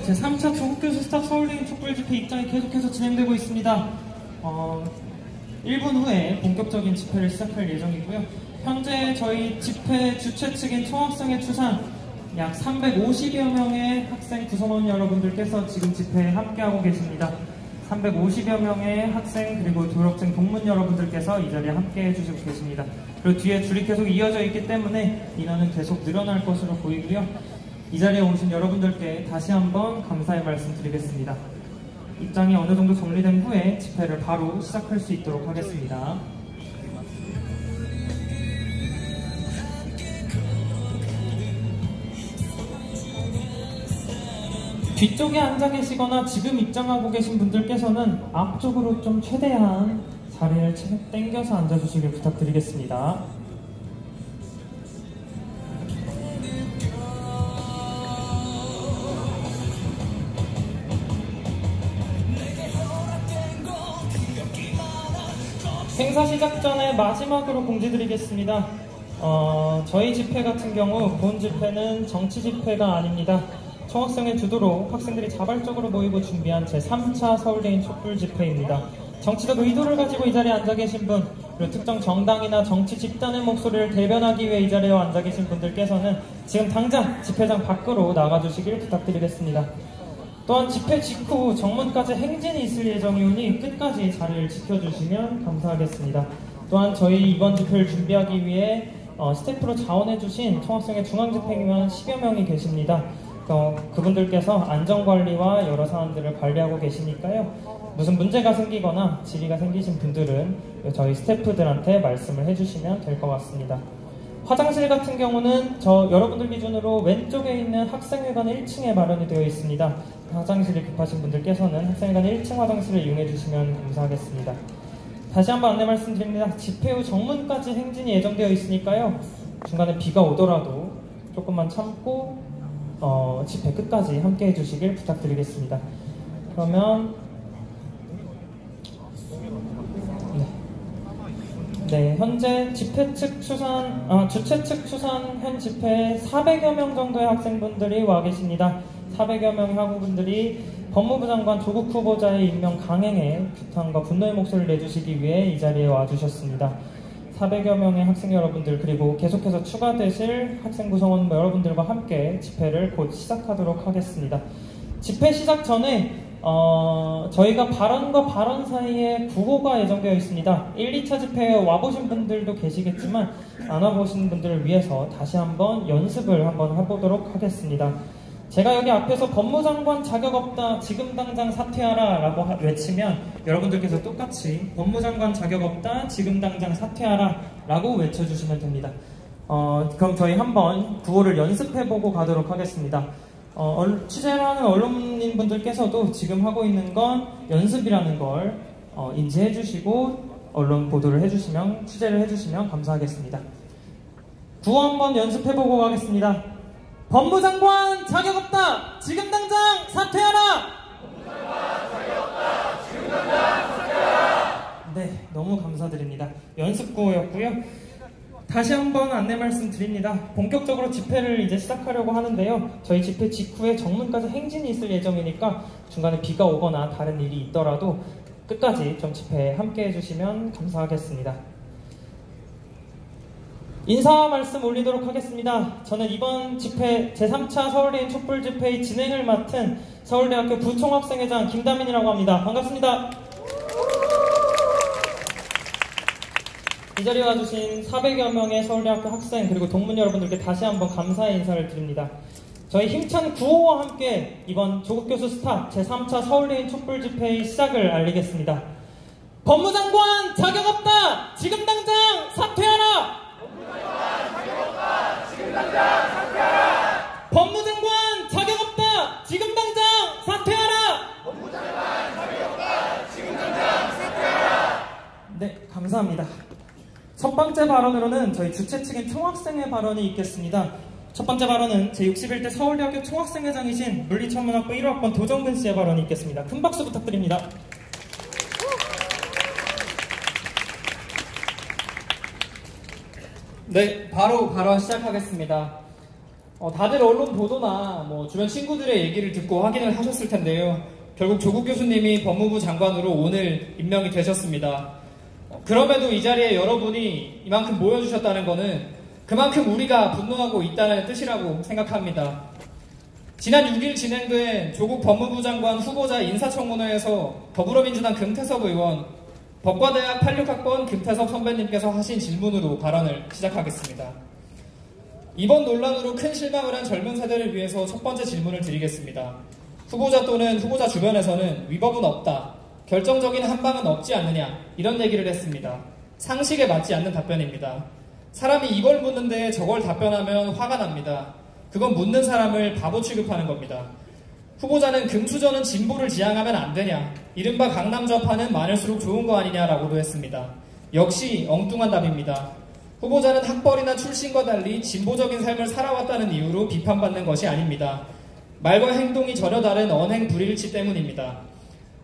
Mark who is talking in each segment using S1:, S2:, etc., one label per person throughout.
S1: 제3차 조국교수 스타 서울대인 촛불집회 입장이 계속해서 진행되고 있습니다. 1분 후에 본격적인 집회를 시작할 예정이고요. 현재 저희 집회 주최 측인 총학생회 추산 약 350여 명의 학생 구성원 여러분들께서 지금 집회에 함께하고 계십니다. 350여 명의 학생 그리고 졸업생 동문 여러분들께서 이 자리에 함께해 주시고 계십니다. 그리고 뒤에 줄이 계속 이어져 있기 때문에 인원은 계속 늘어날 것으로 보이고요. 이 자리에 오신 여러분들께 다시 한번 감사의 말씀 드리겠습니다. 입장이 어느 정도 정리된 후에 집회를 바로 시작할 수 있도록 하겠습니다. 뒤쪽에 앉아 계시거나 지금 입장하고 계신 분들께서는 앞쪽으로 좀 최대한 자리를 당겨서 앉아주시길 부탁드리겠습니다. 행사 시작 전에 마지막으로 공지드리겠습니다. 저희 집회 같은 경우 본 집회는 정치 집회가 아닙니다. 총학생회 주도로 학생들이 자발적으로 모이고 준비한 제3차 서울대인 촛불 집회입니다. 정치적 의도를 가지고 이 자리에 앉아 계신 분, 그리고 특정 정당이나 정치 집단의 목소리를 대변하기 위해 이 자리에 앉아 계신 분들께서는 지금 당장 집회장 밖으로 나가주시길 부탁드리겠습니다. 또한 집회 직후 정문까지 행진이 있을 예정이오니 끝까지 자리를 지켜주시면 감사하겠습니다. 또한 저희 이번 집회를 준비하기 위해 스태프로 자원해주신 총학생회 중앙집행위원 10여 명이 계십니다. 그분들께서 안전관리와 여러 사안들을 관리하고 계시니까요. 무슨 문제가 생기거나 질의가 생기신 분들은 저희 스태프들한테 말씀을 해주시면 될 것 같습니다. 화장실 같은 경우는 여러분들 기준으로 왼쪽에 있는 학생회관 1층에 마련이 되어 있습니다. 화장실이 급하신 분들께서는 학생회관 1층 화장실을 이용해 주시면 감사하겠습니다. 다시 한번 안내 말씀드립니다. 집회 후 정문까지 행진이 예정되어 있으니까요. 중간에 비가 오더라도 조금만 참고 집회 끝까지 함께 해주시길 부탁드리겠습니다. 그러면 네, 현재 집회 측 주최 측 추산 현 집회에 400여 명 정도의 학생분들이 와 계십니다. 400여 명의 학우분들이 법무부 장관 조국 후보자의 임명 강행에 규탄과 분노의 목소리를 내주시기 위해 이 자리에 와주셨습니다. 400여 명의 학생 여러분들 그리고 계속해서 추가되실 학생 구성원 여러분들과 함께 집회를 곧 시작하도록 하겠습니다. 집회 시작 전에 저희가 발언과 발언 사이에 구호가 예정되어 있습니다. 1, 2차 집회에 와보신 분들도 계시겠지만 안 와보신 분들을 위해서 다시 한번 연습을 한번 해보도록 하겠습니다. 제가 여기 앞에서 법무장관 자격 없다, 지금 당장 사퇴하라 라고 외치면 여러분들께서 똑같이 법무장관 자격 없다, 지금 당장 사퇴하라 라고 외쳐주시면 됩니다. 그럼 저희 한번 구호를 연습해보고 가도록 하겠습니다. 취재를 하는 언론인분들께서도 지금 하고 있는 건 연습이라는 걸 인지해 주시고 언론 보도를 해주시면, 취재를 해주시면 감사하겠습니다. 구호 한번 연습해보고 가겠습니다. 법무장관 자격 없다! 지금 당장 사퇴하라! 법무장관 자격 없다! 지금 당장 사퇴하라! 네, 너무 감사드립니다. 연습 구호였고요. 다시 한번 안내 말씀드립니다. 본격적으로 집회를 이제 시작하려고 하는데요. 저희 집회 직후에 정문까지 행진이 있을 예정이니까 중간에 비가 오거나 다른 일이 있더라도 끝까지 좀 집회에 함께 해주시면 감사하겠습니다. 인사 말씀 올리도록 하겠습니다. 저는 이번 집회 제3차 서울대인 촛불 집회의 진행을 맡은 서울대학교 부총학생회장 김다민이라고 합니다. 반갑습니다. 이 자리에 와주신 400여 명의 서울대학교 학생 그리고 동문 여러분들께 다시 한번 감사의 인사를 드립니다. 저희 힘찬 구호와 함께 이번 조국 교수 스타 제3차 서울대인 촛불 집회의 시작을 알리겠습니다. 법무장관 자격 없다! 지금 당장 사퇴하라! 법무장관 자격 없다! 지금 당장 사퇴하라! 네, 감사합니다. 첫 번째 발언으로는 저희 주최 측인 총학생회 발언이 있겠습니다. 첫 번째 발언은 제61대 서울대학교 총학생회장이신 물리천문학부 1호학번 도정근 씨의 발언이 있겠습니다. 큰 박수 부탁드립니다. 네, 바로 시작하겠습니다. 다들 언론 보도나 주변 친구들의 얘기를 듣고 확인을 하셨을 텐데요. 결국 조국 교수님이 법무부 장관으로 오늘 임명이 되셨습니다. 그럼에도 이 자리에 여러분이 이만큼 모여주셨다는 것은 그만큼 우리가 분노하고 있다는 뜻이라고 생각합니다. 지난 6일 진행된 조국 법무부 장관 후보자 인사청문회에서 더불어민주당 금태섭 의원, 법과대학 86학번 금태섭 선배님께서 하신 질문으로 발언을 시작하겠습니다. 이번 논란으로 큰 실망을 한 젊은 세대를 위해서 첫 번째 질문을 드리겠습니다. 후보자 또는 후보자 주변에서는 위법은 없다, 결정적인 한방은 없지 않느냐, 이런 얘기를 했습니다. 상식에 맞지 않는 답변입니다. 사람이 이걸 묻는데 저걸 답변하면 화가 납니다. 그건 묻는 사람을 바보 취급하는 겁니다. 후보자는 금수저는 진보를 지향하면 안 되냐, 이른바 강남 좌파는 많을수록 좋은 거 아니냐라고도 했습니다. 역시 엉뚱한 답입니다. 후보자는 학벌이나 출신과 달리 진보적인 삶을 살아왔다는 이유로 비판받는 것이 아닙니다. 말과 행동이 전혀 다른 언행 불일치 때문입니다.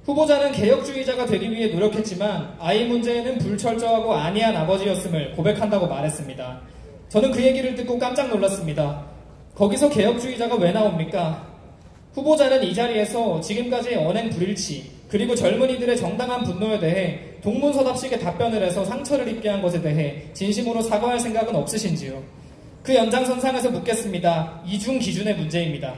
S1: 후보자는 개혁주의자가 되기 위해 노력했지만 아이 문제에는 불철저하고 안이한 아버지였음을 고백한다고 말했습니다. 저는 그 얘기를 듣고 깜짝 놀랐습니다. 거기서 개혁주의자가 왜 나옵니까? 후보자는 이 자리에서 지금까지의 언행 불일치, 그리고 젊은이들의 정당한 분노에 대해 동문서답식의 답변을 해서 상처를 입게 한 것에 대해 진심으로 사과할 생각은 없으신지요? 그 연장선상에서 묻겠습니다. 이중 기준의 문제입니다.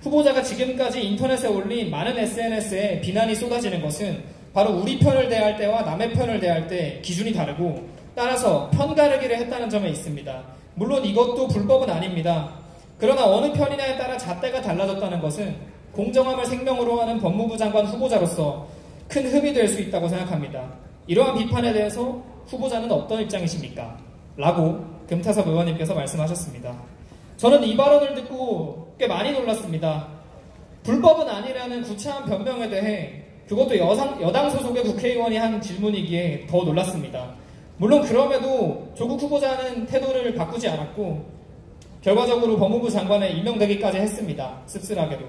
S1: 후보자가 지금까지 인터넷에 올린 많은 SNS에 비난이 쏟아지는 것은 바로 우리 편을 대할 때와 남의 편을 대할 때 기준이 다르고, 따라서 편가르기를 했다는 점에 있습니다. 물론 이것도 불법은 아닙니다. 그러나 어느 편이냐에 따라 잣대가 달라졌다는 것은 공정함을 생명으로 하는 법무부 장관 후보자로서 큰 흠이 될 수 있다고 생각합니다. 이러한 비판에 대해서 후보자는 어떤 입장이십니까? 라고 금태섭 의원님께서 말씀하셨습니다. 저는 이 발언을 듣고 꽤 많이 놀랐습니다. 불법은 아니라는 구차한 변명에 대해, 그것도 여당 소속의 국회의원이 한 질문이기에 더 놀랐습니다. 물론 그럼에도 조국 후보자는 태도를 바꾸지 않았고 결과적으로 법무부 장관에 임명되기까지 했습니다. 씁쓸하게도.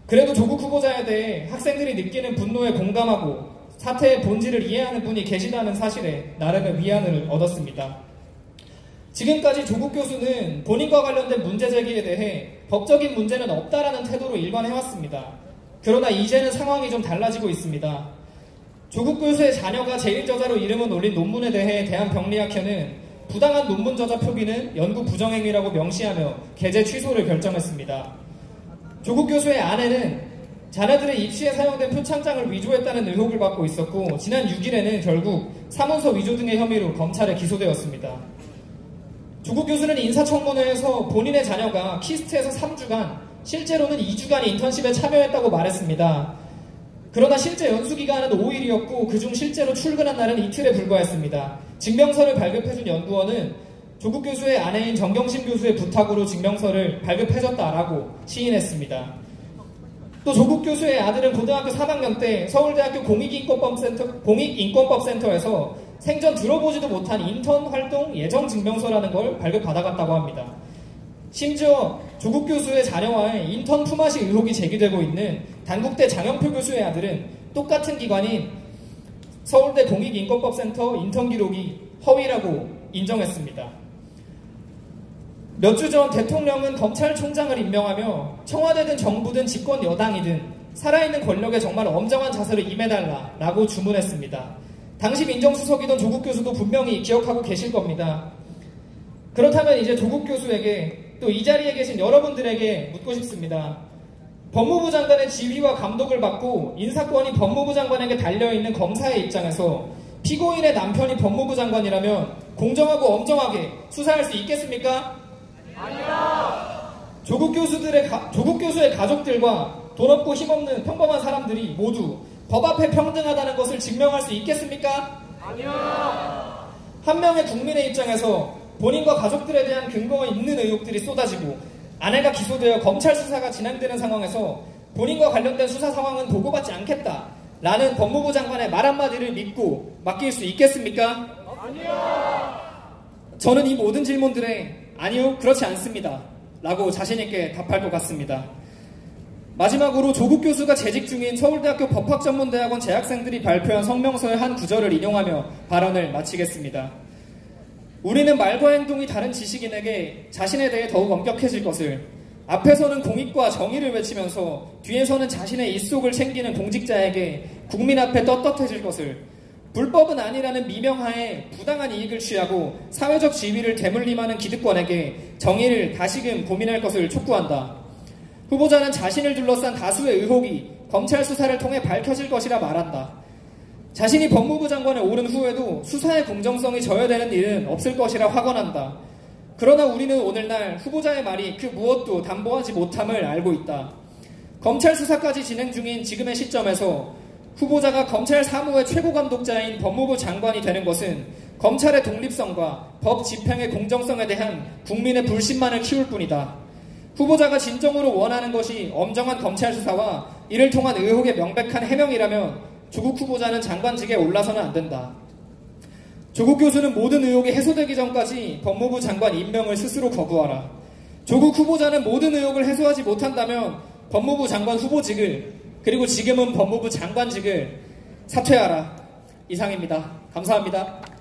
S1: 그래도 조국 후보자에 대해 학생들이 느끼는 분노에 공감하고 사태의 본질을 이해하는 분이 계시다는 사실에 나름의 위안을 얻었습니다. 지금까지 조국 교수는 본인과 관련된 문제 제기에 대해 법적인 문제는 없다라는 태도로 일관해왔습니다. 그러나 이제는 상황이 좀 달라지고 있습니다. 조국 교수의 자녀가 제1저자로 이름을 올린 논문에 대해 대한병리학회는 부당한 논문 저자 표기는 연구 부정행위라고 명시하며 게재 취소를 결정했습니다. 조국 교수의 아내는 자녀들의 입시에 사용된 표창장을 위조했다는 의혹을 받고 있었고, 지난 6일에는 결국 사문서 위조 등의 혐의로 검찰에 기소되었습니다. 조국 교수는 인사청문회에서 본인의 자녀가 키스트에서 3주간, 실제로는 2주간 인턴십에 참여했다고 말했습니다. 그러나 실제 연수기간은 5일이었고 그중 실제로 출근한 날은 이틀에 불과했습니다. 증명서를 발급해준 연구원은 조국 교수의 아내인 정경심 교수의 부탁으로 증명서를 발급해줬다라고 시인했습니다. 또 조국 교수의 아들은 고등학교 3학년 때 서울대학교 공익인권법센터에서 생전 들어보지도 못한 인턴 활동 예정 증명서라는 걸 발급받아갔다고 합니다. 심지어 조국 교수의 자녀와의 인턴 품앗이 의혹이 제기되고 있는 단국대 장영표 교수의 아들은 똑같은 기관인 서울대 공익인권법센터 인턴 기록이 허위라고 인정했습니다. 몇 주 전 대통령은 검찰총장을 임명하며 청와대든 정부든 집권 여당이든 살아있는 권력에 정말 엄정한 자세를 임해달라라고 주문했습니다. 당시 민정수석이던 조국 교수도 분명히 기억하고 계실 겁니다. 그렇다면 이제 조국 교수에게, 또 이 자리에 계신 여러분들에게 묻고 싶습니다. 법무부 장관의 지휘와 감독을 받고 인사권이 법무부 장관에게 달려있는 검사의 입장에서 피고인의 남편이 법무부 장관이라면 공정하고 엄정하게 수사할 수 있겠습니까? 아니요. 조국 교수의 가족들과 돈 없고 힘없는 평범한 사람들이 모두
S2: 법 앞에 평등하다는 것을 증명할 수 있겠습니까?
S3: 아니요.
S2: 한 명의 국민의 입장에서 본인과 가족들에 대한 근거 있는 의혹들이 쏟아지고 아내가 기소되어 검찰 수사가 진행되는 상황에서 본인과 관련된 수사 상황은 보고받지 않겠다라는 법무부 장관의 말 한마디를 믿고 맡길 수 있겠습니까?
S3: 아니요.
S2: 저는 이 모든 질문들에 아니요, 그렇지 않습니다 라고 자신있게 답할 것 같습니다. 마지막으로 조국 교수가 재직 중인 서울대학교 법학전문대학원 재학생들이 발표한 성명서의 한 구절을 인용하며 발언을 마치겠습니다. 우리는 말과 행동이 다른 지식인에게 자신에 대해 더욱 엄격해질 것을, 앞에서는 공익과 정의를 외치면서 뒤에서는 자신의 입속을 챙기는 공직자에게 국민 앞에 떳떳해질 것을, 불법은 아니라는 미명하에 부당한 이익을 취하고 사회적 지위를 대물림하는 기득권에게 정의를 다시금 고민할 것을 촉구한다. 후보자는 자신을 둘러싼 다수의 의혹이 검찰 수사를 통해 밝혀질 것이라 말한다. 자신이 법무부 장관에 오른 후에도 수사의 공정성이 저해되는 일은 없을 것이라 확언한다. 그러나 우리는 오늘날 후보자의 말이 그 무엇도 담보하지 못함을 알고 있다. 검찰 수사까지 진행 중인 지금의 시점에서 후보자가 검찰 사무의 최고 감독자인 법무부 장관이 되는 것은 검찰의 독립성과 법 집행의 공정성에 대한 국민의 불신만을 키울 뿐이다. 후보자가 진정으로 원하는 것이 엄정한 검찰 수사와 이를 통한 의혹의 명백한 해명이라면 조국 후보자는 장관직에 올라서는 안 된다. 조국 교수는 모든 의혹이 해소되기 전까지 법무부 장관 임명을 스스로 거부하라. 조국 후보자는 모든 의혹을 해소하지 못한다면 법무부 장관 후보직을, 그리고 지금은 법무부 장관직을 사퇴하라. 이상입니다. 감사합니다.